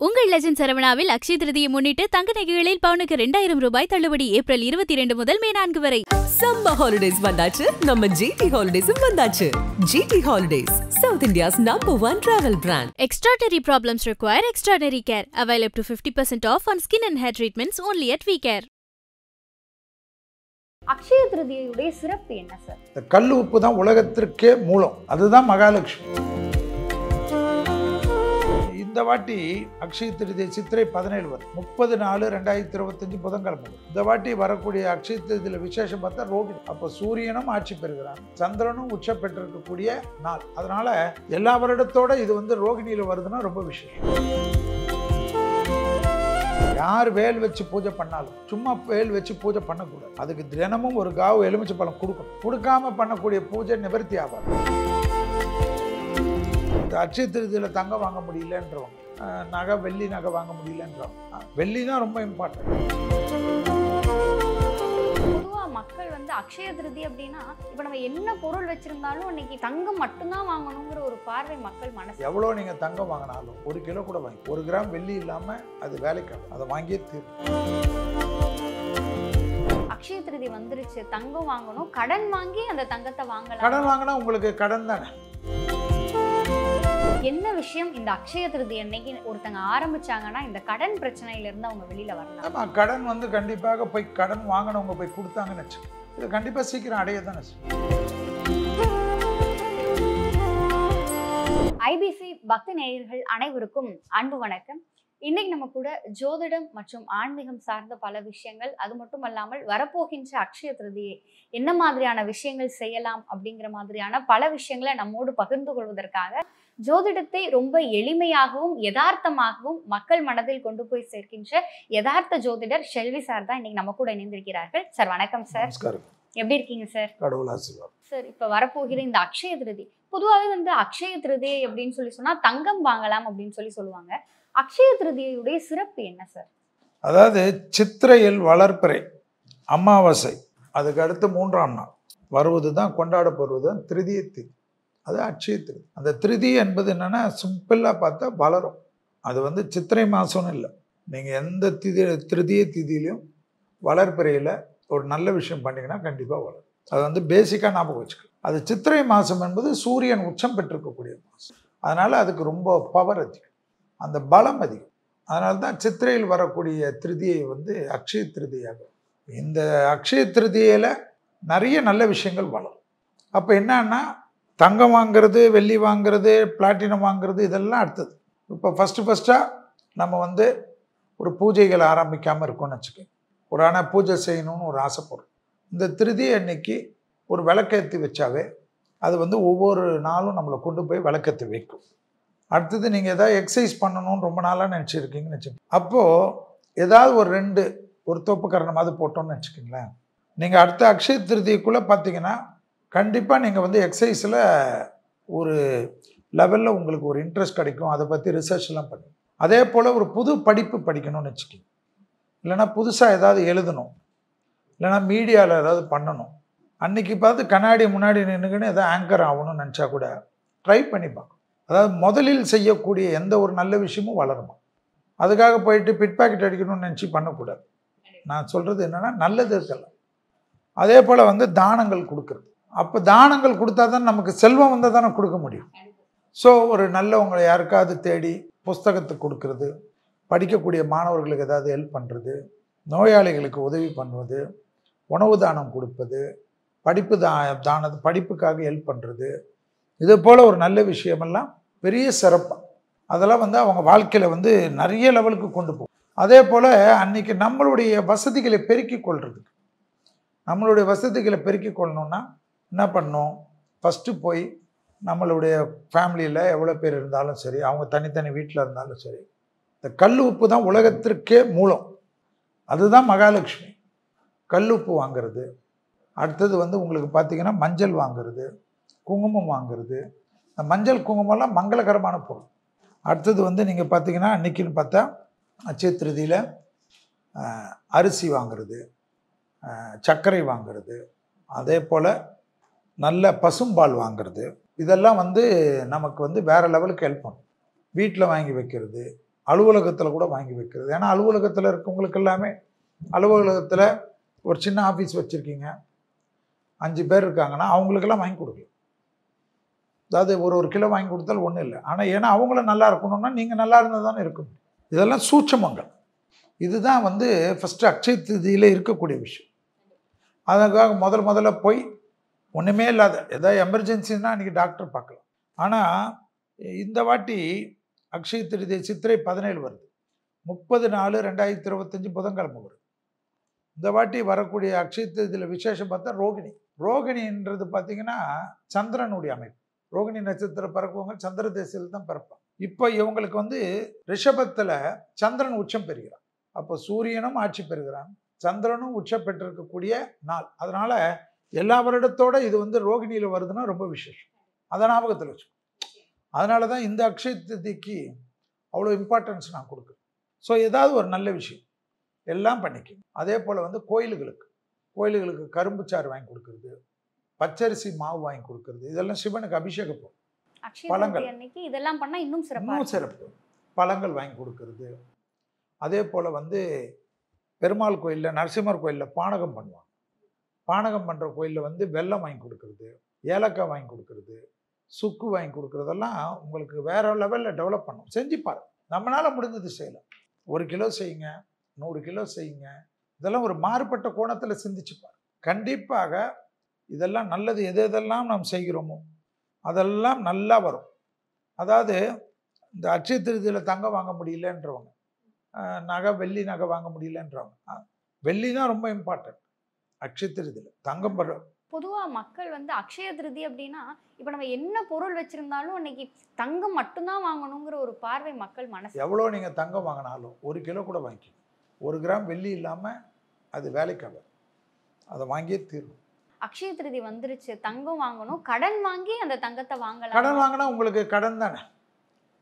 உங்கள் லெஜண்ட் சரவணாவில் அக்ஷய திருதியை முன்னிட்டு தங்க நகைகளில் பவுனுக்கு 2000 ரூபாய் தள்ளுபடி ஏப்ரல் 22 முதல் மே 4 வரை. சம்மர் ஹாலிடேஸ் வந்தாச்சு, நம்ம ஜிடி ஹாலிடேஸும் வந்தாச்சு. GT holidays, South India's #1 travel brand. Extraordinary problems require extraordinary care. Avail up to 50% off on skin and hair treatments only at VCare. Akshaya திருதியுடைய சிறப்பு என்ன சார்? இந்த கல் உப்பு தான் உலகத்திற்கே மூலம். அதுதான் மகாலட்சுமி. இந்த வாட்டி அக்ஷய திருதி சித்திரை 17 வரும். 30/4/2025 புதன்கிழமை. இந்த வாட்டி வரக்கூடிய அக்ஷய திருதியில விசேஷம் பார்த்தா ரோகிணி. அப்போ சூரியனும் ஆட்சி பெறுகிறான், சந்திரனும் உச்ச பெற்றிருக்கக்கூடிய நாள். அதனால எல்லா வருடத்தோட இது ரோகிணியில வருதுன்னா ரொம்ப விசேஷம். யார் வேல் வச்சு பூஜை பண்ணாலும் சும்மா வேல் வச்சு பூஜை பண்ணக்கூடாது. அதுக்கு தினமும் ஒரு காவு எலுமிச்சை பழம் கொடுக்கணும். கொடுக்காம பண்ணக்கூடிய பூஜை நிவர்த்தி ஆகாது. அக்ஷய திருதியில் தங்கம் வாங்க முடியலன்றவங்க, நகை வெள்ளி நகை வாங்க முடியலன்றவங்க, வெள்ளி தான் ரொம்ப இம்பார்ட்டன்ட். பொதுவாக மக்கள் அக்ஷய திருதி அப்படின்னா இப்போ நம்ம என்ன பொருள் வச்சிருந்தாலும் இன்னைக்கு தங்கம் மட்டும்தான் வாங்கணுங்கிற ஒரு பார்வை மக்கள் மனசு. எவ்வளோ நீங்கள் தங்கம் வாங்கினாலும் 1 கிலோ கூட வாங்கி 1 கிராம் வெள்ளி இல்லாமல் அது வேலைக்கு அதை வாங்கியே தீரும். அக்ஷய திருதி வந்துருச்சு, தங்கம் வாங்கணும், கடன் வாங்கி அந்த தங்கத்தை வாங்கலாம். கடன் வாங்கினா உங்களுக்கு கடன் தானே. என்ன விஷயம் இந்த அக்ஷய திருதி அன்னைக்கு ஒருத்தங்க ஆரம்பிச்சாங்கன்னா இந்த கடன் பிரச்சனையில இருந்து அவங்க வெளியில வரலாம்? ஆமா, கடன் கண்டிப்பாக போய் கடன் வாங்கினவங்க போய் கொடுத்தாங்கன்னு வச்சு இது கண்டிப்பா சீக்கிரம் அடைய தானே. ஐபிசி பக்தி நேயர்கள் அனைவருக்கும் அன்பு வணக்கம். இன்னைக்கு நம்ம கூட ஜோதிடம் மற்றும் ஆன்மீகம் சார்ந்த பல விஷயங்கள், அது மட்டும் அல்லாமல் வரப்போகின்ற அக்ஷய திருதியை என்ன மாதிரியான விஷயங்கள் செய்யலாம் அப்படிங்கிற மாதிரியான பல விஷயங்களை நம்மோடு பகிர்ந்து கொள்வதற்காக ஜோதிடத்தை ரொம்ப எளிமையாகவும் யதார்த்தமாகவும் மக்கள் மனதில் கொண்டு போய் சேர்க்கின்ற யதார்த்த ஜோதிடர் ஷெல்வி சார் தான் இன்னைக்கு நம்ம கூட இணைந்திருக்கிறார்கள். சார் வணக்கம் சார். எப்படி இருக்கீங்க சார்? சார், இப்ப வரப்போகிற இந்த அக்ஷய திருதி, பொதுவாகவே அக்ஷய திருதி அப்படின்னு சொன்னா தங்கம் வாங்கலாம் அப்படின்னு சொல்லுவாங்க. அக்ஷய திருதியுடைய சிறப்பு என்ன சார்? அதாவது சித்திரையில் வளர்ப்பிறை அமாவாசை, அதுக்கு அடுத்து 3ஆம் நாள் வருவது தான் கொண்டாடப்படுவது தான் திருதியை திதி. அது அக்ஷய திருதி. அந்த திருதி என்பது என்னன்னா சிம்பிளாக பார்த்தா வளரும். அது சித்திரை மாதம்னு இல்லை, நீங்கள் எந்த திருதியை திதியிலையும் வளர்ப்பிறையில் ஒரு நல்ல விஷயம் பண்ணிங்கன்னா கண்டிப்பாக வளரும். அது பேசிக்காக ஞாபகம் வச்சுக்கலாம். அது சித்திரை மாதம் என்பது சூரியன் உச்சம் பெற்றிருக்கக்கூடிய மாதம். அதனால் அதுக்கு ரொம்ப பவர் அதிகம், அந்த பலம் அதிகம். அதனால தான் சித்திரையில் வரக்கூடிய திருதியை அக்ஷய திருதியாக. இந்த அக்ஷய திருதியில் நிறைய நல்ல விஷயங்கள் வளரும். அப்போ என்னன்னா தங்கம் வாங்கிறது, வெள்ளி வாங்கிறது, பிளாட்டினம் வாங்கிறது இதெல்லாம் அடுத்தது. இப்போ ஃபஸ்ட்டாக நம்ம ஒரு பூஜைகள் ஆரம்பிக்காமல் இருக்கோம்னு வச்சுக்கோங்க. ஒரு ஆனால் பூஜை செய்யணும்னு ஒரு ஆசைப்படுறோம். இந்த திருதி அன்னைக்கு ஒரு விளக்கேற்றி வச்சாவே அது ஒவ்வொரு நாளும் நம்மளை கொண்டு போய் விளக்கேற்றி வைக்கும். அடுத்தது நீங்கள் எதாவது எக்ஸசைஸ் பண்ணணும்னு ரொம்ப நாளாக நினச்சிருக்கீங்கன்னு வச்சுக்கோங்க. அப்போது ஏதாவது ஒரு தோப்பு கரணமாவது போட்டோம்னு வச்சுக்கோங்களேன். நீங்கள் அடுத்த அக்ஷய திருதிக்குள்ளே பார்த்தீங்கன்னா கண்டிப்பாக நீங்கள் எக்ஸசைஸில் ஒரு லெவலில் உங்களுக்கு ஒரு இன்ட்ரெஸ்ட் கிடைக்கும். அதை பற்றி ரிசர்ச்லாம் பண்ணுங்க. அதே போல் ஒரு புது படிப்பு படிக்கணும்னு வச்சுக்கோங்க, இல்லைனா புதுசாக ஏதாவது எழுதணும், இல்லைனா மீடியாவில் ஏதாவது பண்ணணும். அன்றைக்கி பார்த்து கண்ணாடி முன்னாடி நின்றுக்குன்னு எதாவது ஆங்கர் ஆகணும்னு நினச்சா கூட ட்ரை பண்ணி பார்க்கணும். அதாவது முதலில் செய்யக்கூடிய எந்த ஒரு நல்ல விஷயமும் வளருமா. அதுக்காக போயிட்டு பிட் பாக்கெட் அடிக்கணும்னு நினச்சி பண்ணக்கூடாது. நான் சொல்கிறது என்னென்னா நல்லது இருக்கலாம். அதே போல் தானங்கள் கொடுக்குறது. அப்போ தானங்கள் கொடுத்தா தான் நமக்கு செல்வம் வந்தால் தானே கொடுக்க முடியும். ஸோ ஒரு நல்லவங்களை யாருக்காவது தேடி புஸ்தகத்துக்கு கொடுக்கறது, படிக்கக்கூடிய மாணவர்களுக்கு ஏதாவது ஹெல்ப் பண்ணுறது, நோயாளிகளுக்கு உதவி பண்ணுவது, உணவு தானம் கொடுப்பது, படிப்புக்காக ஹெல்ப் பண்ணுறது, இது போல் ஒரு நல்ல விஷயமெல்லாம் பெரிய சிறப்பாக அதெல்லாம் அவங்க வாழ்க்கையில் நிறைய லெவலுக்கு கொண்டு போகும். அதே போல் அன்றைக்கி நம்மளுடைய வசதிகளை பெருக்கிக் கொள்றதுக்கு, நம்மளுடைய வசதிகளை பெருக்கிக் கொள்ளணுன்னா என்ன பண்ணணும்? ஃபஸ்ட்டு போய் நம்மளுடைய ஃபேமிலியில் எவ்வளோ பேர் இருந்தாலும் சரி, அவங்க தனித்தனி வீட்டில் இருந்தாலும் சரி, இந்த கல் உப்பு தான் உலகத்திற்கே மூலம். அதுதான் மகாலட்சுமி. கல் உப்பு வாங்கிறது. அடுத்தது உங்களுக்கு பார்த்திங்கன்னா மஞ்சள் வாங்கிறது, குங்குமம் வாங்கிறது. இந்த மஞ்சள் குங்குமம்லாம் மங்களகரமான பொருள். அடுத்தது நீங்கள் பார்த்திங்கன்னா அன்றைக்கின்னு பார்த்தா அட்சய திருதியில் அரிசி வாங்கிறது, சர்க்கரை வாங்கிறது, அதே போல் நல்ல பசும்பால் வாங்கிறது, இதெல்லாம் நமக்கு வேறு லெவலுக்கு ஹெல்ப் பண்ணும். வீட்டில் வாங்கி வைக்கிறது, அலுவலகத்தில் கூட வாங்கி வைக்கிறது. ஏன்னா அலுவலகத்தில் இருக்கவங்களுக்கு எல்லாமே அலுவலகத்தில் ஒரு சின்ன ஆஃபீஸ் வச்சுருக்கீங்க, 5 பேர் இருக்காங்கன்னா அவங்களுக்கெல்லாம் வாங்கி கொடுக்கலாம். அதாவது ஒரு கிலோ வாங்கி கொடுத்தாலும் ஒன்றும் இல்லை. ஆனால் ஏன்னா அவங்களும் நல்லா இருக்கணும்னா நீங்கள் நல்லா இருந்தால் தானே இருக்கும். இதெல்லாம் சூட்சமங்கள். இதுதான் வந்து ஃபஸ்ட்டு அக்ஷய திருதியில் இருக்கக்கூடிய விஷயம். அதுக்காக முதல்ல போய் ஒன்றுமே இல்லாத ஏதாவது எமர்ஜென்சின்னா அன்றைக்கி டாக்டர் பார்க்கலாம். ஆனால் இந்த வாட்டி அக்ஷய திருதி சித்திரை 17 வருது, 30/4/2025 புதன்கிழமை வருது. இந்த வாட்டி வரக்கூடிய அக்ஷய திருதியில் விசேஷம் பார்த்தா ரோகிணி. ரோகிணின்றது பார்த்தீங்கன்னா சந்திரனுடைய அமைப்பு. ரோகிணி நட்சத்திரம் பிறக்குவங்க சந்திர தேசத்தில் தான் பிறப்பாங்க. இப்போ இவங்களுக்கு வந்து ரிஷபத்தில் சந்திரன் உச்சம் பெறுகிறான். அப்போ சூரியனும் ஆட்சி பெறுகிறான், சந்திரனும் உச்சம் பெற்றிருக்கக்கூடிய நாள். அதனால எல்லா வருடத்தோட இது வந்து ரோகிணியில் வருதுன்னா ரொம்ப விசேஷம். அதை ஞாபகத்தில் வச்சு. அதனால தான் இந்த அக்ஷய திருதிக்கு அவ்வளோ இம்பார்ட்டன்ஸ் நான் கொடுக்குறேன். ஸோ ஏதாவது ஒரு நல்ல விஷயம் எல்லாம் பண்ணிக்கணும். அதே போல் வந்து கோயில்களுக்கு கரும்பு சாறு வாங்கி கொடுக்குறது, பச்சரிசி மாவு வாங்கி கொடுக்குறது, இதெல்லாம் சிவனுக்கு அபிஷேகம் போகும். பழங்கள் அன்னைக்கு இதெல்லாம் பண்ணா இன்னும் சிறப்பு. பழங்கள் வாங்கி கொடுக்கறது. அதே போல் வந்து பெருமாள் கோயிலில், நரசிம்மர் கோயிலில் பானகம் பண்ணுவாங்க. பானகம் பண்ணுற கோயிலில் வந்து வெல்லம் வாங்கி கொடுக்கறது, ஏலக்காய் வாங்கி கொடுக்கறது, சுக்கு வாங்கி கொடுக்குறதெல்லாம் உங்களுக்கு வேற லெவலில் டெவலப் பண்ணும். செஞ்சு பாருங்க. நம்மளால் முடிஞ்சது செய்யலாம். 1 கிலோ செய்யுங்க, 100 கிலோ செய்யுங்க. இதெல்லாம் ஒரு மாறுபட்ட கோணத்தில் சிந்திச்சு பாருங்க. கண்டிப்பாக இதெல்லாம் நல்லது. எதெல்லாம் நாம் செய்கிறோமோ அதெல்லாம் நல்லா வரும். அதாவது இந்த அட்சய திருதியில் தங்கம் வாங்க முடியலன்றவங்க, வெள்ளி நகை வாங்க முடியலன்றவங்க, வெள்ளி தான் ரொம்ப இம்பார்ட்டன்ட் அட்சய திருதியில். தங்கம் பொதுவாக மக்கள் வந்து அக்ஷய திருதி அப்படின்னா இப்போ நம்ம என்ன பொருள் வச்சிருந்தாலும் அன்னைக்கு தங்கம் மட்டும்தான் வாங்கணுங்கிற ஒரு பார்வை மக்கள் மனசு. எவ்வளோ நீங்கள் தங்கம் வாங்கினாலும் 1 கிலோ கூட வாங்கிக்கணும். 1 கிராம் வெள்ளி இல்லாமல் அது வேலைக்காக, அதை வாங்கியே தீரும். அக்ஷய திருதி வந்துருச்சு, தங்கம் வாங்கணும், கடன் வாங்கி அந்த தங்கத்தை வாங்கலாம். கடன் வாங்கினா உங்களுக்கு கடன் தானே.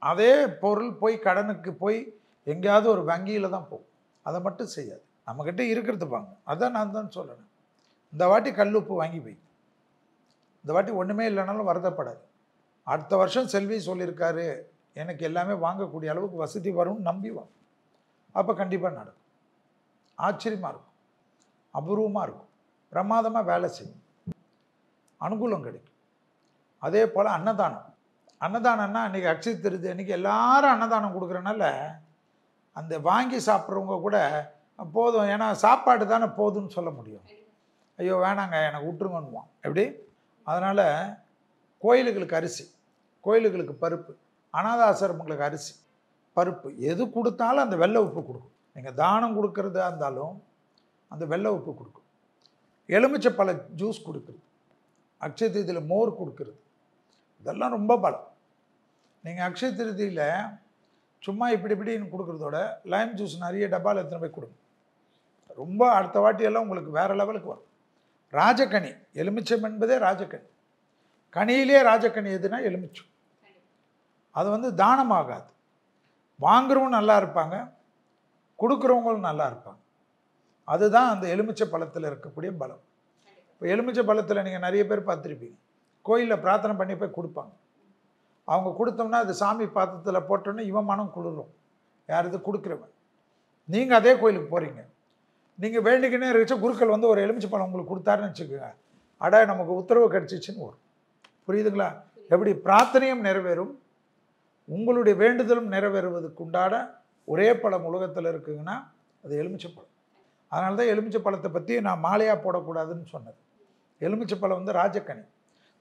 அதே பொருள் போய் கடனுக்கு போய் எங்கேயாவது ஒரு வங்கியில் தான் போகும். அதை மட்டும் செய்யாது, நம்மக்கிட்ட இருக்கிறது வாங்க. அதான் நான் தான் சொல்லணும். இந்த வாட்டி கல்லுப்பு வாங்கி போய், இந்த வாட்டி ஒன்றுமே இல்லைனாலும் வருத்தப்படாது. அடுத்த வருஷம் செல்வி சொல்லியிருக்காரு எனக்கு எல்லாமே வாங்கக்கூடிய அளவுக்கு வசதி வரும்னு நம்பி வாங்க. அப்போ கண்டிப்பாக நடக்கும். ஆச்சரியமாக இருக்கும், அபூர்வமாக இருக்கும், பிரமாதமாக வேலை செய்யும், அனுகூலம் கிடைக்கும். அதே போல் அன்னதானம்னா அன்றைக்கி அக்ஷய திருதி அன்றைக்கி எல்லாரும் அன்னதானம் கொடுக்குறனால அந்த வாங்கி சாப்பிட்றவங்க கூட போதும், ஏன்னா சாப்பாடு தானே போதும்னு சொல்ல முடியும். ஐயோ வேணாங்க எனக்கு விட்டுருங்கன்னுவான். எப்படி? அதனால் கோயிலுகளுக்கு அரிசி, கோயிலுகளுக்கு பருப்பு, அனாத ஆசிரமங்களுக்கு அரிசி, பருப்பு எது கொடுத்தாலும் அந்த வெள்ளை உப்பு கொடுக்கும். நீங்கள் தானம் கொடுக்கறதா இருந்தாலும் அந்த வெள்ளை உப்பு கொடுக்கும். எலுமிச்சை பழ ஜூஸ் கொடுக்குறது, அக்ஷய திருதியில் மோர் கொடுக்குறது, இதெல்லாம் ரொம்ப பலம். நீங்கள் அக்ஷய திருதியில் சும்மா இப்படின்னு கொடுக்குறதோட லைம் ஜூஸ் நிறைய டப்பாவில் எத்தனை போய் கொடுங்க. ரொம்ப அடுத்த வாட்டியெல்லாம் உங்களுக்கு வேறு லெவலுக்கு வரும். ராஜக்கனி, எலுமிச்சம் என்பதே ராஜக்கனி. கனியிலே ராஜக்கனி எதுனா எலுமிச்சம். அது வந்து தானமாகாது. வாங்குறவங்க நல்லா இருப்பாங்க, கொடுக்குறவங்களும் நல்லா இருப்பாங்க. அதுதான் அந்த எலுமிச்சை பழத்தில் இருக்கக்கூடிய பலம். இப்போ எலுமிச்சை பழத்தில் நீங்கள் நிறைய பேர் பார்த்துருப்பீங்க, கோயிலில் பிரார்த்தனை பண்ணி போய் கொடுப்பாங்க. அவங்க கொடுத்தோம்னா அது சாமி பாத்திரத்தில் போட்டோன்னே இவன் மனம் குளிரும். யார் இது கொடுக்குறவன். நீங்கள் அதே கோயிலுக்கு போகிறீங்க, நீங்கள் வேண்டிக்கினே இருந்துச்சு, குருக்கள் வந்து ஒரு எலுமிச்சை பழம் உங்களுக்கு கொடுத்தாருன்னு வச்சுக்கோங்க, அடா நமக்கு உத்தரவு கிடச்சிச்சின்னு வரும். புரியுதுங்களா? எப்படி பிரார்த்தனையும் நிறைவேறும், உங்களுடைய வேண்டுதலும் நிறைவேறுவதற்கு உண்டான ஒரே பழம் உலகத்தில் இருக்குங்கன்னா அது எலுமிச்சை பழம். அதனால தான் எலுமிச்சை பழத்தை பற்றி நான் மாலையாக போடக்கூடாதுன்னு சொன்னது. எலுமிச்சை பழம் வந்து ராஜக்கனி,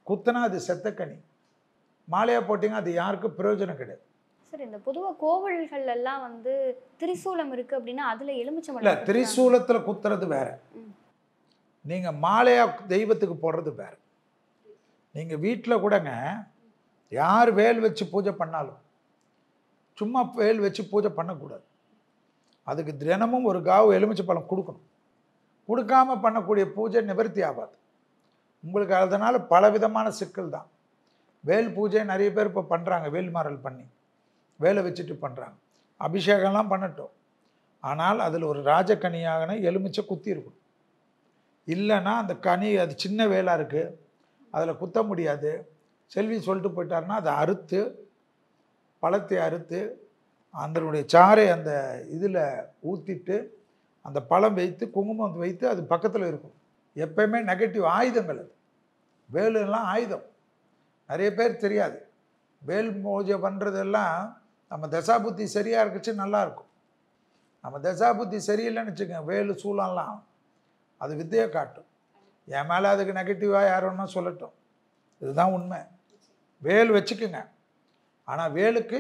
குத்துனா அது செத்தக்கனி, மாலையாக போட்டிங்க அது யாருக்கும் பிரயோஜனம் கிடையாது. சார், இந்த பொதுவாக கோவில்கள் எல்லாம் வந்து திரிசூலம் இருக்குது அப்படின்னா அதில் எலுமிச்சை இல்லை, திரிசூலத்தில் குத்துறது வேறு, நீங்கள் மாலையாக தெய்வத்துக்கு போடுறது வேறு. நீங்கள் வீட்டில் கூடங்க யார் வேல் வச்சு பூஜை பண்ணாலும் சும்மா வேல் வச்சு பூஜை பண்ணக்கூடாது. அதுக்கு தினமும் ஒரு காவு எலுமிச்சை பழம் கொடுக்கணும். கொடுக்காமல் பண்ணக்கூடிய பூஜை நிவர்த்தி ஆகாது உங்களுக்கு. அதனால் பலவிதமான சிக்கல் தான். வேல் பூஜை நிறைய பேர் இப்போ பண்ணுறாங்க, வேல்மாறல் பண்ணி வேலை வச்சுட்டு பண்ணுறாங்க. அபிஷேகம்லாம் பண்ணட்டும், ஆனால் அதில் ஒரு ராஜக்கனியாக எலுமிச்சை குத்தி இருக்கும். இல்லைன்னா அந்த கனி அது சின்ன வேலாக இருக்குது, அதில் குத்த முடியாது. செல்வி சொல்லிட்டு போயிட்டாருன்னா அதை அறுத்து, பழத்தை அறுத்து அதனுடைய சாறை அந்த இதில் ஊற்றிட்டு அந்த பழம் வைத்து குங்குமம் வைத்து அது பக்கத்தில் இருக்கும். எப்பயுமே நெகட்டிவ் ஆயுதங்கள் அது. வேலுலாம் ஆயுதம். நிறைய பேர் தெரியாது. வேல் பூஜை பண்ணுறதெல்லாம் நம்ம தசாபுத்தி சரியாக இருக்குச்சு நல்லாயிருக்கும். நம்ம தசாபுத்தி சரியில்லைன்னு வச்சுக்கோங்க, வேலு சூழலாம் அது வித்தையை காட்டும். என் மேலே அதுக்கு நெகட்டிவாக யார் வேணுமா சொல்லட்டும், இதுதான் உண்மை. வேல் வச்சுக்குங்க, ஆனால் வேலுக்கு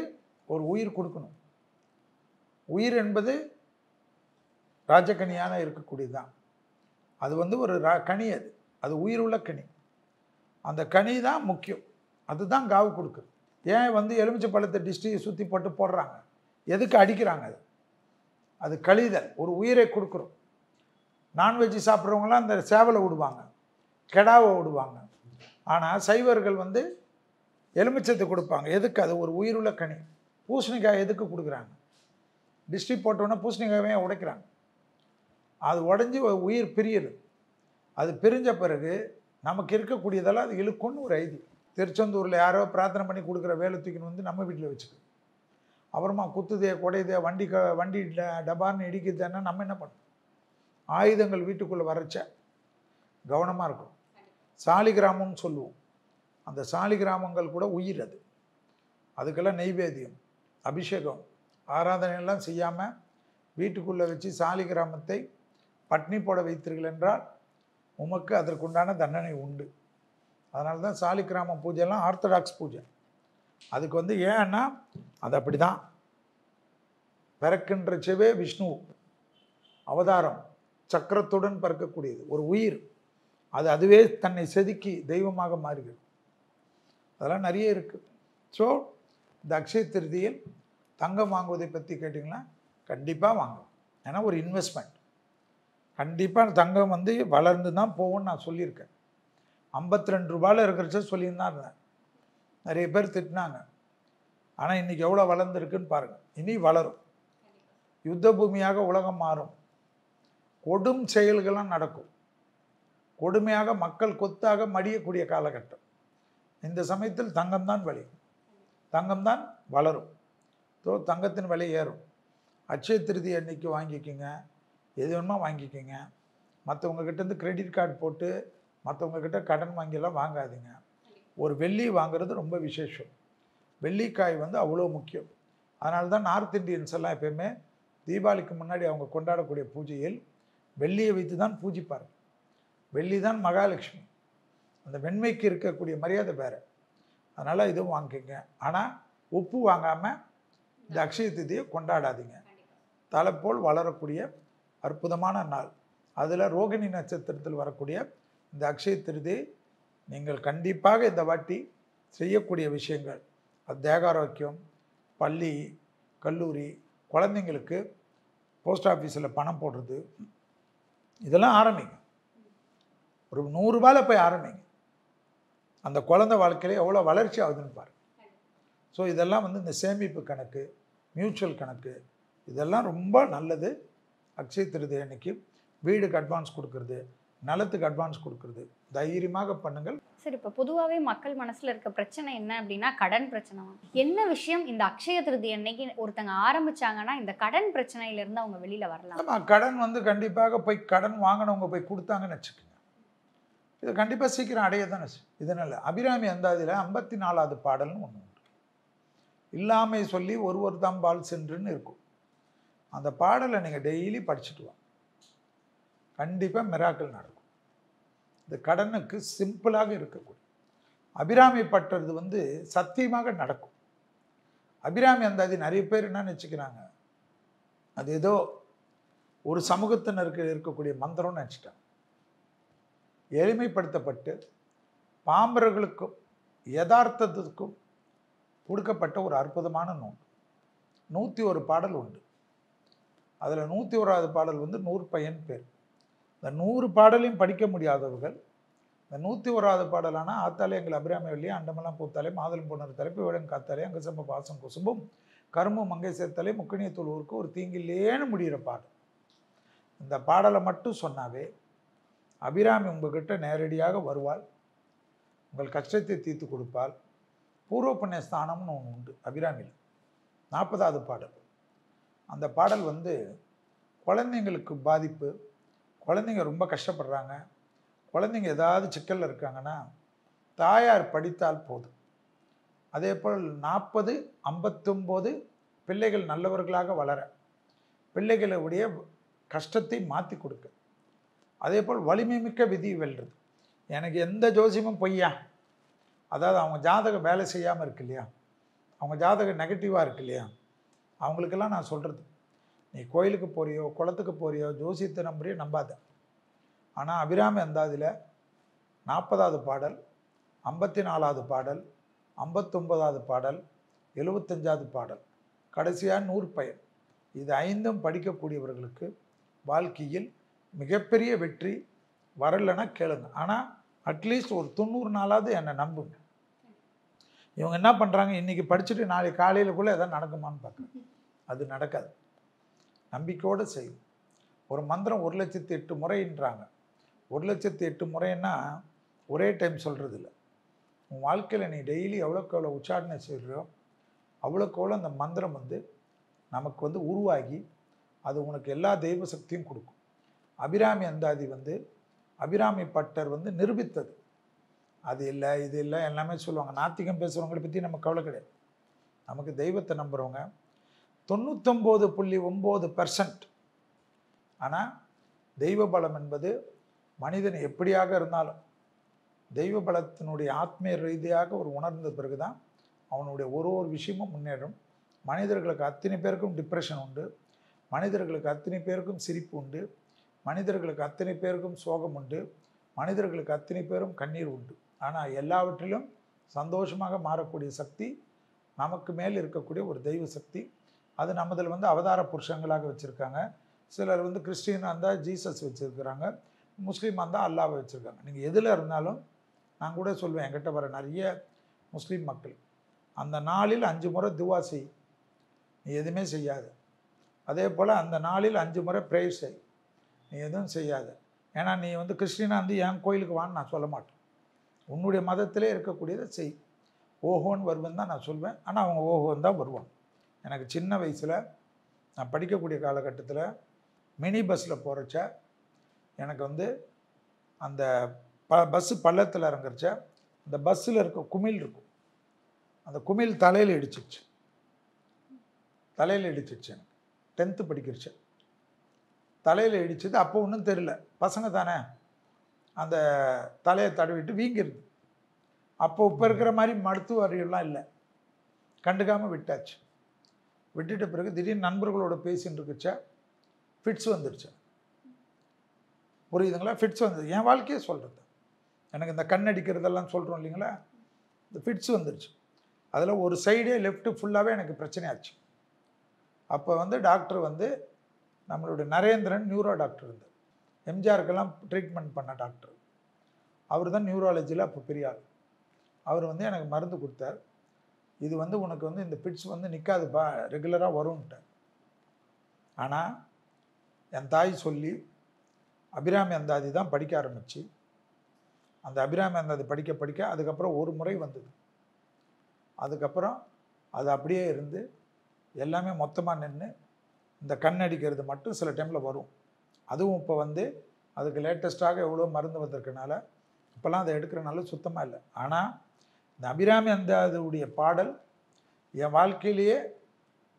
ஒரு உயிர் கொடுக்கணும். உயிர் என்பது ராஜக்கனியான இருக்கக்கூடியது தான். அது வந்து ஒரு கனி, அது உயிர் உள்ள கனி. அந்த கனி தான் முக்கியம். அதுதான் காவு கொடுக்குது. ஏன் வந்து எலுமிச்சை பழத்தை டிஸ்ட்ரியை சுற்றி போட்டு போடுறாங்க, எதுக்கு அடிக்கிறாங்க? அது கழிதல், ஒரு உயிரை கொடுக்குறோம். நான்வெஜ் சாப்பிட்றவங்களாம் அந்த சேவலை விடுவாங்க, கெடாவை விடுவாங்க. ஆனால் சைவர்கள் வந்து எலுமிச்சத்தை கொடுப்பாங்க. எதுக்கு? அது ஒரு உயிருள்ள கனி. பூசணிக்காய் எதுக்கு கொடுக்குறாங்க? டிஸ்ட்ரி போட்டோன்னே பூசணிக்காயே உடைக்கிறாங்க. அது உடஞ்சி உயிர் பிரியுது. அது பிரிஞ்ச பிறகு நமக்கு இருக்கக்கூடியதெல்லாம் அது இழுக்குன்னு ஒரு ஐதீகம். திருச்செந்தூரில் யாரோ பிரார்த்தனை பண்ணி கொடுக்குற வேலை தூக்கின்னு வந்து நம்ம வீட்டில் வச்சுக்கணும். அப்புறமா குத்துதே குடையுதே வண்டி டபார்னு இடிக்குதுன்னா நம்ம என்ன பண்ணணும்? ஆயுதங்கள் வீட்டுக்குள்ளே வரைச்ச கவனமாக இருக்கும். சாலிகிராமம்னு சொல்லுவோம். அந்த சாலிகிராமங்கள் கூட உயிர். அதுக்கெல்லாம் நெய்வேத்தியம், அபிஷேகம், ஆராதனையெல்லாம் செய்யாமல் வீட்டுக்குள்ளே வச்சு சாலிகிராமத்தை பட்னி போட வைத்தீர்கள் என்றால் உமக்கு அதற்குண்டான தண்டனை உண்டு. அதனால தான் சாலிகிராம பூஜைலாம் ஆர்த்தடாக்ஸ் பூஜை. அதுக்கு வந்து ஏன்னா அது அப்படி தான். பிறக்கின்ற செவே விஷ்ணு அவதாரம், சக்கரத்துடன் பிறக்கக்கூடியது ஒரு உயிர். அதுவே தன்னை செதுக்கி தெய்வமாக மாறுகிறது. அதெல்லாம் நிறைய இருக்குது. ஸோ இந்த அக்ஷய திருதியில் தங்கம் வாங்குவதை பற்றி கேட்டிங்கன்னா கண்டிப்பாக வாங்கலாம். ஏன்னா ஒரு இன்வெஸ்ட்மெண்ட். கண்டிப்பாக தங்கம் வந்து வளர்ந்து தான் போகும்னு நான் சொல்லியிருக்கேன். 52 ரூபாயில் இருக்கிறச்ச சொல்லியிருந்தான் இருந்தேன். நிறைய பேர் திட்டினாங்க. ஆனால் இன்றைக்கி எவ்வளோ வளர்ந்துருக்குன்னு பாருங்கள். இனி வளரும். யுத்த பூமியாக உலகம் மாறும். கொடும் செயல்கள்லாம் நடக்கும். கொடுமையாக மக்கள் கொத்தாக மடியக்கூடிய காலகட்டம். இந்த சமயத்தில் தங்கம் தான் வழி, தங்கம் தான் வளரும். ஸோ தங்கத்தின் விலை ஏறும். அட்சய திருதி அன்னைக்கு வாங்கிக்கோங்க, எது வேணுமா வாங்கிக்கோங்க. மற்றவங்கக்கிட்டேருந்து கிரெடிட் கார்டு போட்டு மற்றவங்கக்கிட்ட கடன் வாங்கியெல்லாம் வாங்காதீங்க. ஒரு வெள்ளி வாங்குறது ரொம்ப விசேஷம். வெள்ளிக்காய் வந்து அவ்வளோ முக்கியம். அதனால தான் நார்த் இண்டியன்ஸ் எல்லாம் எப்பயுமே தீபாவளிக்கு முன்னாடி அவங்க கொண்டாடக்கூடிய பூஜையில் வெள்ளியை வைத்து தான் பூஜிப்பார். வெள்ளி தான் மகாலட்சுமி. அந்த வெண்மைக்கு இருக்கக்கூடிய மரியாதை வேறு. அதனால் இதுவும் வாங்கிக்கோங்க. ஆனால் உப்பு வாங்காமல் இந்த அக்ஷய திதியை கொண்டாடாதீங்க. தலை போல் வளரக்கூடிய அற்புதமான நாள். அதில் ரோகிணி நட்சத்திரத்தில் வரக்கூடிய இந்த அக்ஷய திருதி நீங்கள் கண்டிப்பாக இந்த வாட்டி செய்யக்கூடிய விஷயங்கள், அது தேகாரோக்கியம், பள்ளி, கல்லூரி, குழந்தைங்களுக்கு போஸ்ட் ஆஃபீஸில் பணம் போடுறது, இதெல்லாம் ஆரம்பிங்க. ஒரு 100 ரூபாயில் போய் ஆரம்பிங்க. அந்த குழந்தை வாழ்க்கையில் எவ்வளோ வளர்ச்சி ஆகுதுன்னு பாருங்கள். ஸோ இதெல்லாம் வந்து இந்த சேமிப்பு கணக்கு, மியூச்சுவல் கணக்கு, இதெல்லாம் ரொம்ப நல்லது. அக்ஷய திருதி அன்னைக்கு வீடுக்கு அட்வான்ஸ் கொடுக்கறது, நிலத்துக்கு அட்வான்ஸ் கொடுக்கறது தைரியமாக பண்ணுங்கள். சரி, இப்போ பொதுவாகவே மக்கள் மனசில் இருக்க பிரச்சனை என்ன அப்படின்னா கடன் பிரச்சனை. என்ன விஷயம் இந்த அக்ஷய திருதி அன்னைக்கு ஒருத்தங்க ஆரம்பிச்சாங்கன்னா இந்த கடன் பிரச்சனையிலேருந்து அவங்க வெளியில் வரலாம்? ஆமாம், கடன் வந்து கண்டிப்பாக போய் கடன் வாங்கினவங்க போய் கொடுத்தாங்கன்னு வச்சுக்கோங்க, இது கண்டிப்பாக சீக்கிரம் அடைய தானே. இதனால் அபிராமி அந்தாதியில் 54வது பாடல்னு ஒன்று உண்டு. இல்லாமை சொல்லி ஒருவர் தான் பால் சென்றுன்னு இருக்கும். அந்த பாடலை நீங்கள் டெய்லி படிச்சுட்டு வாங்க, கண்டிப்பாக மிராக்கிள் நடக்கும். இந்த கடனுக்கு சிம்பிளாக இருக்கக்கூடிய அபிராமி பட்டுறது வந்து சத்தியமாக நடக்கும். அபிராமி அந்தாதி நிறைய பேர் என்ன நினச்சிக்கிறாங்க, அது ஏதோ ஒரு சமூகத்தினருக்கு இருக்கக்கூடிய மந்திரம்னு நினச்சிட்டாங்க. எளிமைப்படுத்தப்பட்டு பாம்பர்களுக்கும் யதார்த்தத்துக்கும் கொடுக்கப்பட்ட ஒரு அற்புதமான நூல். 101 பாடல் உண்டு. அதில் 101வது பாடல் வந்து 100 பையன் பேர். இந்த 100 பாடலையும் படிக்க முடியாதவர்கள் இந்த 101வது பாடலான ஆத்தாலே எங்கள் அபிராமி வள்ளியே அண்டமெல்லாம் பூத்தாலே மாதலும் பொண்ணு தலைப்பு வேடன் காத்தாலே அங்கே சம்ப பாசம் குசும்பும் கரும்பும் மங்கை சேர்த்தாலே முக்கணிய தொழுவருக்கு ஒரு தீங்கில்லேன்னு முடிகிற பாடல். இந்த பாடலை மட்டும் சொன்னாவே அபிராமி உங்கள்கிட்ட நேரடியாக வருவாள், உங்கள் கஷ்டத்தை தீர்த்து கொடுப்பாள். பூர்வ புண்ணிய ஸ்தானம்னு ஒன்று உண்டு அபிராமியில். 40வது பாடல். அந்த பாடல் வந்து குழந்தைங்களுக்கு பாதிப்பு, குழந்தைங்க ரொம்ப கஷ்டப்படுறாங்க, குழந்தைங்க ஏதாவது சிக்கலில் இருக்காங்கன்னா தாயார் படித்தால் போதும். அதே போல் 40, 59 பிள்ளைகள் நல்லவர்களாக வளர, பிள்ளைகளுடைய கஷ்டத்தை மாற்றி கொடுக்க, அதே போல் வலிமை மிக்க விதி வெல்றது. எனக்கு எந்த ஜோசியமும் பொய்யா, அதாவது அவங்க ஜாதகம் வேலை செய்யாமல் இருக்கு இல்லையா, அவங்க ஜாதகம் நெகட்டிவாக இருக்கு இல்லையா, அவங்களுக்கெல்லாம் நான் சொல்கிறது, நீ கோயிலுக்கு போறியோ குளத்துக்கு போறியோ ஜோசியத்தை நம்புறியோ நம்பாத. ஆனால் அபிராமி அந்தாதியில் 40வது பாடல், 54வது பாடல், 59வது பாடல், 75வது பாடல், கடைசியாக 100 பயன், இது 5ம் படிக்கக்கூடியவர்களுக்கு வாழ்க்கையில் மிகப்பெரிய வெற்றி வரலைன்னா கேளுங்க. ஆனால் அட்லீஸ்ட் ஒரு 90 நாளாவது என்னை நம்புங்க. இவங்க என்ன பண்ணுறாங்க, இன்றைக்கி படிச்சுட்டு நாளைக்கு காலையிலக்குள்ளே எதாவது நடக்குமான்னு பார்க்குறேன். அது நடக்காது. நம்பிக்கையோடு செய்யும். ஒரு மந்திரம் 1,08,000 முறைன்றாங்க. 1,08,000 முறைன்னா ஒரே டைம் சொல்கிறது இல்லை. உன் வாழ்க்கையில் நீ டெய்லி எவ்வளோக்கு எவ்வளோ உச்சாரணை செய்கிறியோ அவ்வளோக்கு எவ்வளோ அந்த மந்திரம் வந்து நமக்கு வந்து உருவாகி அது உனக்கு எல்லா தெய்வ சக்தியும் கொடுக்கும். அபிராமி அந்தாதி வந்து அபிராமி பட்டர் வந்து நிரூபித்தது. அது இல்லை இது இல்லை எல்லாமே சொல்லுவாங்க. நாத்திகம் பேசுகிறவங்களை பற்றி நமக்கு கவலை கிடையாது. நமக்கு தெய்வத்தை நம்புகிறவங்க 99.9%. ஆனால் தெய்வ பலம் என்பது மனிதன் எப்படியாக இருந்தாலும் தெய்வ பலத்தினுடைய ஆத்மீய ரீதியாக ஒரு உணர்ந்த பிறகு தான் அவனுடைய ஒரு விஷயமும் முன்னேறும். மனிதர்களுக்கு அத்தனை பேருக்கும் டிப்ரெஷன் உண்டு, மனிதர்களுக்கு அத்தனை பேருக்கும் சிரிப்பு உண்டு, மனிதர்களுக்கு அத்தனை பேருக்கும் சோகம் உண்டு, மனிதர்களுக்கு அத்தனை பேரும் கண்ணீர் உண்டு. ஆனால் எல்லாவற்றிலும் சந்தோஷமாக மாறக்கூடிய சக்தி நமக்கு மேல் இருக்கக்கூடிய ஒரு தெய்வ சக்தி. அது நம்மதில் வந்து அவதார புருஷங்களாக வச்சுருக்காங்க. சிலர் வந்து கிறிஸ்டியனாக இருந்தால் ஜீசஸ் வச்சுருக்கிறாங்க, முஸ்லீமாக இருந்தால் அல்லாவை வச்சுருக்காங்க. நீங்கள் எதில் இருந்தாலும் நான் கூட சொல்வேன், என்கிட்ட வர நிறைய முஸ்லீம் மக்கள் அந்த நாளில் 5 முறை துவா செய், நீ எதுவுமே செய்யாத. அதே போல் அந்த நாளில் 5 முறை ப்ரேயர் செய், நீ எதுவும் செய்யாத. ஏன்னா நீ வந்து கிறிஸ்டினாக வந்து என் கோயிலுக்கு வான்னு நான் சொல்ல மாட்டேன். உன்னுடைய மதத்திலே இருக்கக்கூடியதை செய். ஓஹோன்னு வருவேன் தான் நான் சொல்வேன். ஆனால் அவங்க ஓஹோன்னு தான் வருவாங்க. எனக்கு சின்ன வயசில் நான் படிக்கக்கூடிய காலகட்டத்தில் மினி பஸ்ஸில் போகிறச்ச எனக்கு வந்து அந்த பஸ்ஸு பள்ளத்தில் இறங்குறச்ச அந்த பஸ்ஸில் இருக்க குமிழ் இருக்கும், அந்த குமிழ் தலையில் இடிச்சிச்சு. எனக்கு 10th படிக்கிறச்சு தலையில் இடிச்சது. அப்போ ஒன்றும் தெரியல, பசங்க தானே, அந்த தலையை தடவிட்டு வீங்கிருது. அப்போ இப்போ இருக்கிற மாதிரி மருத்துவ அறிவுலாம் இல்லை, கண்டுக்காமல் விட்டாச்சு. விட்டுட்ட பிறகு திடீர்னு நண்பர்களோட பேசின்னு இருக்குச்சா ஃபிட்ஸ் வந்துடுச்சு. புரியுதுங்களா? ஃபிட்ஸ் வந்தது. என் வாழ்க்கையே சொல்கிறது, எனக்கு இந்த கண் அடிக்கிறதெல்லாம் சொல்கிறோம் இல்லைங்களா, இந்த ஃபிட்ஸ் வந்துடுச்சு. அதில் ஒரு சைடே லெஃப்ட்டு ஃபுல்லாகவே எனக்கு பிரச்சனையாச்சு. அப்போ வந்து டாக்டர் வந்து நம்மளுடைய நரேந்திரன் நியூரோ டாக்டர் இருந்தார், எம்ஜிஆருக்கெல்லாம் ட்ரீட்மெண்ட் பண்ண டாக்டர். அவர் தான் நியூராலஜியில் அப்போ பெரிய ஆள். அவர் வந்து எனக்கு மருந்து கொடுத்தார். இது வந்து உனக்கு வந்து இந்த ஃபிட்ஸ் வந்து நிற்காதுப்பா, ரெகுலராக வரும்ன்ட்டார். ஆனால் என் தாய் சொல்லி அபிராமி அந்தாதி தான் படிக்க ஆரம்பித்து, அந்த அபிராமி அந்தாதி படிக்க அதுக்கப்புறம் ஒரு முறை வந்தது. அதுக்கப்புறம் அது அப்படியே இருந்து எல்லாமே மொத்தமாக நின்று இந்த கண் அடிக்கிறது மட்டும் சில டைமில் வரும். அதுவும் இப்போ வந்து அதுக்கு லேட்டஸ்ட்டாக எவ்வளோ மருந்து வந்திருக்கனால இப்போல்லாம் அதை எடுக்கிறனால சுத்தமாக இல்லை. ஆனால் இந்த அபிராமி அந்தாதியுடைய பாடல் என் வாழ்க்கையிலேயே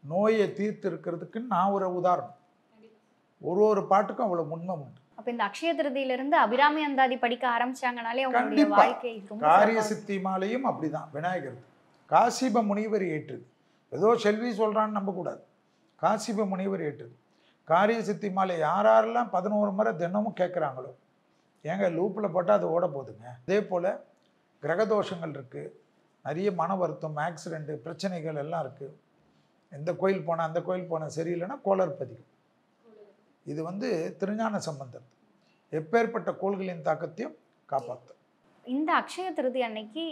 நோயை தீர்த்து இருக்கிறதுக்கு நான் ஒரு உதாரணம். ஒரு பாட்டுக்கும் அவ்வளோ உண்மை உண்டு. அப்ப இந்த அக்ஷய திருதியிலிருந்து அபிராமி அந்தாதி படிக்க ஆரம்பிச்சாங்கனாலே அவங்களுடைய வாழ்க்கை காரிய சித்தி மாலையும் அப்படிதான். விநாயகர் காசிப முனிவர் ஏற்றுது. ஏதோ செல்வி சொல்றான்னு நம்பக்கூடாது. காசிப முனிவர் ஏற்றுது. காரிய சித்தி மாலை யாரெல்லாம் 11 முறை தினமும் கேட்குறாங்களோ, ஏங்க லூப்பில் போட்டால் அது ஓட போகுதுங்க. அதே போல் கிரகதோஷங்கள் இருக்குது, நிறைய மன வருத்தம், ஆக்சிடெண்ட்டு, பிரச்சனைகள் எல்லாம் இருக்குது. எந்த கோயில் போனால் அந்த கோயில் போனால் சரியில்லைன்னா கோளர் பதிக்கும். இது வந்து திருஞான சம்பந்தர் எப்பேற்பட்ட கோள்களின் தாக்கத்தையும் காப்பாற்றும். இந்த அக்ஷய திருதி அன்னைக்கு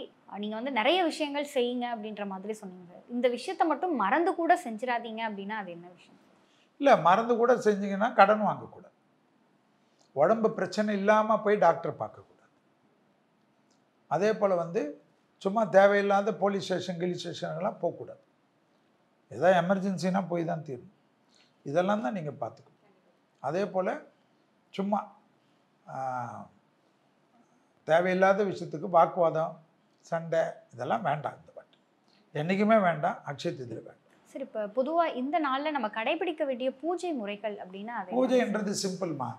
நீங்க வந்து நிறைய விஷயங்கள் செய்யுங்க அப்படின்ற மாதிரி சொன்னீங்க. இந்த விஷயத்த மட்டும் மறந்து கூட செஞ்சிடாதீங்க அப்படின்னா அது என்ன விஷயம்? இல்லை, மறந்து கூட செஞ்சீங்கன்னா கடன் வாங்கக்கூடாது, உடம்பு பிரச்சனை இல்லாமல் போய் டாக்டர் பார்க்கக்கூடாது. அதே போல் வந்து சும்மா தேவையில்லாத போலீஸ் ஸ்டேஷன் கிளி ஸ்டேஷன்லாம் போகக்கூடாது. ஏதாவது எமர்ஜென்சினா போய் தான் தீரணும். இதெல்லாம் தான் நீங்கள் பார்த்துக்கணும். அதே போல் சும்மா தேவையில்லாத விஷயத்துக்கு வாக்குவாதம், சண்டை இதெல்லாம் வேண்டாம். இந்த பாட்டு என்றைக்குமே வேண்டாம். அக்ஷய திருதியில் வேண்டாம். சரி, இப்போ பொதுவாக இந்த நாளில் நம்ம கடைபிடிக்க வேண்டிய பூஜை முறைகள் அப்படின்னா அது பூஜைன்றது சிம்பிள்மா.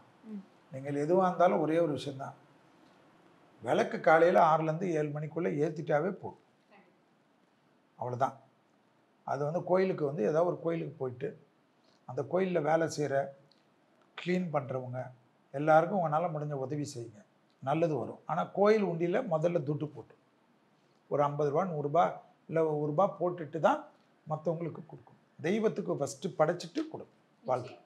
நீங்கள் எதுவாக இருந்தாலும் ஒரே ஒரு விஷயந்தான். விளக்கு காலையில் 6லேருந்து 7 மணிக்குள்ளே ஏற்றிட்டாவே போதும். அவ்வளோதான். அது வந்து கோயிலுக்கு வந்து ஏதாவது ஒரு கோயிலுக்கு போயிட்டு அந்த கோயிலில் வேலை செய்கிற க்ளீன் பண்ணுறவங்க எல்லாருக்கும் உங்களால் முடிஞ்ச உதவி செய்யுங்க, நல்லது வரும். ஆனால் கோயில் உண்டியில் முதல்ல துட்டு போட்டு ஒரு 50 ரூபா 100 ரூபா இல்லை 1 ரூபா போட்டுட்டு தான் மற்றவங்களுக்கு கொடுக்கணும். தெய்வத்துக்கு ஃபஸ்ட்டு படைச்சிட்டு கொடுக்கும். வாழ்க்கை.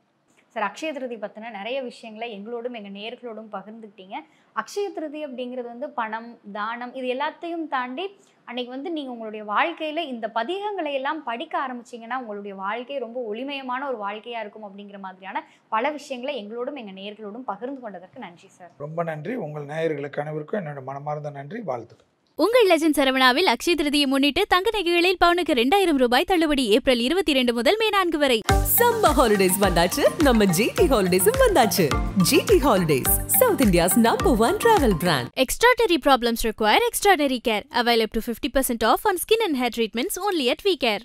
சார், அக்ஷய திருதி பற்றின நிறைய விஷயங்களை எங்களோடும் எங்கள் நேயர்களோடும் பகிர்ந்துக்கிட்டீங்க. அக்ஷய திருதி அப்படிங்கிறது வந்து பணம், தானம் இது எல்லாத்தையும் தாண்டி அன்னைக்கு வந்து நீங்கள் உங்களுடைய வாழ்க்கையில் இந்த பதிகங்களை எல்லாம் படிக்க ஆரம்பிச்சிங்கன்னா உங்களுடைய வாழ்க்கை ரொம்ப ஒளிமயமான ஒரு வாழ்க்கையாக இருக்கும் அப்படிங்கிற மாதிரியான பல விஷயங்களை எங்களோடும் எங்கள் நேயர்களோடும் பகிர்ந்து கொண்டதற்கு நன்றி சார். ரொம்ப நன்றி. உங்கள் நேயர்களுக்கு அனைவருக்கும் என்னோட மனமார்ந்த நன்றி, வாழ்த்துக்கள். உங்கள் லெஜண்ட் சரவணாவில் அக்ஷய திருதியை முன்னிட்டு தங்க நகைகளில் பவுனுக்கு 2000 ரூபாய் தள்ளுபடி ஏப்ரல் 22 முதல் மே 4 வரை. சம்மர் ஹாலிடேஸ் வந்தாச்சு, நம்ம ஜிடி ஹாலிடேஸும் வந்தாச்சு. GT holidays, South India's #1 travel brand. Extraordinary problems require extraordinary care. Available up to 50% off on skin and hair treatments only at We Care.